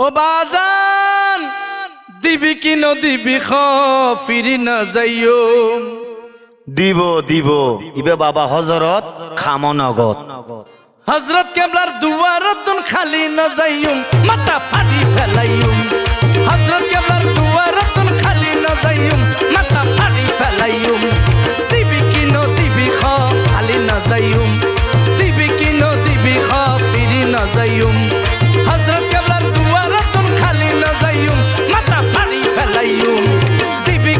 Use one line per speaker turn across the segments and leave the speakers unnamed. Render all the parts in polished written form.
ও বাজান দিবি কি নদিবি ফিরি না যাইও
দিব দিব ইবে বাবা হজরত খামনগত
হজরত কেবলার দুয়ারতুন খালি না যাইও মাথা ফাটি ফেলাইও হজরত কেবলার দুয়ারতুন খালি না যাইও মাথা ফাটি ফেলাইও দিবি কি নদিবি খালি না যাইও দিবি কি নদিবি ফিরি না যাইও হজরত কেবলার দুয়ারতুন খালি না যাইও মাথা ফাটি ফেলাইও দিবি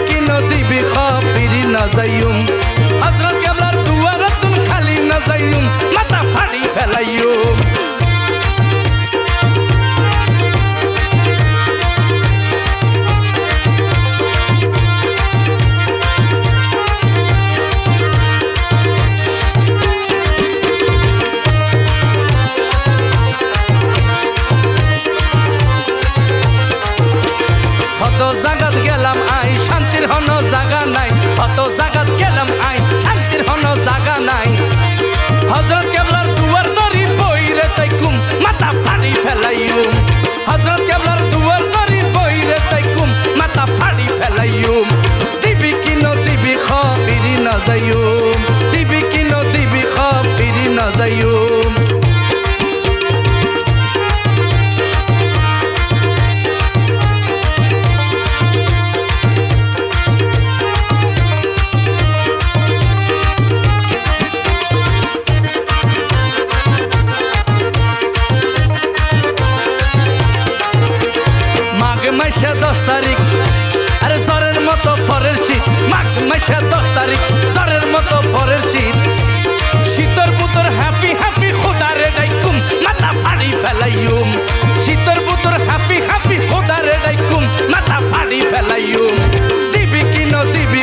কি নদিবি ফিরি না যাইও হযরত কেবলার দুয়ারতুন খালি না যাইউম মাথা ফাড়ি ফেলাইউম কত জায়গাত গেলাম আই শান্তির হন জায়গা নাই কত জায়গাত গেলাম আই শান্তির হন জায়গা নাই হযরত কেবলার দুয়ার ধরি বইরে তাইকুম মাথা ফাড়ি ফেলাইউম হযরত কেবলার দুয়ার ধরি বইরে তাইকুম মাথা ফাড়ি ফেলাইউম দিবি কি নদিবি ফিরি না যাইউম দিবি কি নদিবি ফিরি না যাইউম মাসে 10 তারিখ আরে জ্বরের মতো পরের শীত মাঘ মাসে 10 তারিখ জ্বরের মতো পরের শীত শীতর পুতর হ্যাপি হ্যাপি খোদারে ডাইকুম মাথা ফাড়ি ফেলাইউম শীতর পুতর হ্যাপি হ্যাপি খোদারে ডাইকুম মাথা ফাড়ি ফেলাইউম দিবি কি নদিবি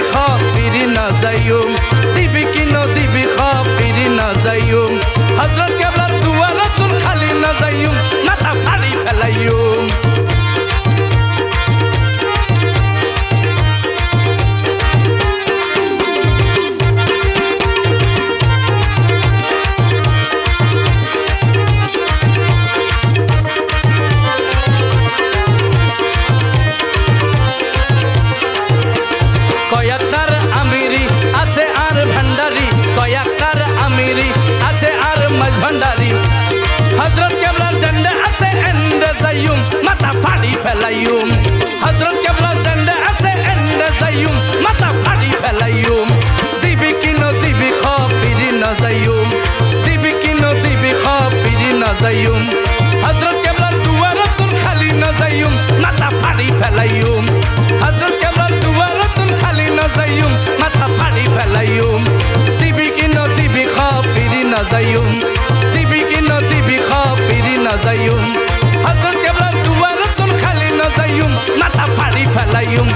ফিরি না যাইউম দিবি কি নদিবি ফিরি না যাইউম হযরত কেবলার দুয়ারতুন খালি না যাইউম মাথা ফাড়ি ফেলাইউম কয়াকার আমিরি আছে আর ভান্ডারি কয়াকার আমিরি আছে আর মাঝ ভান্ডারি হযরত কেবলার ঝন্ডা আছে এন্ডে যাইউম মাথা ফাড়ি ফেলাইউম হযরত কেবলার ঝন্ডা আছে এন্ডে যাইউম মাথা ফাড়ি ফেলাইউম দিবি কি নদিবি ফিরি না যাইউম দিবি কি নদিবি ফিরি না যাইউম হযরত কেবলার দুয়ারতুন খালি না যাইউম মাথা ফাড়ি ফেলাইউম হযরত কেবলার দুয়ারতুন খালি না যাইউম মাথা ফাড়ি ফেলাইউম দিবি কি নদিবি ফিরি না যাইউম দিবি কি নদিবি ফিরি না যাইউম হযরত কেবলার দুয়ারতুন খালি না যাইউম মাথা ফাড়ি ফেলাইউম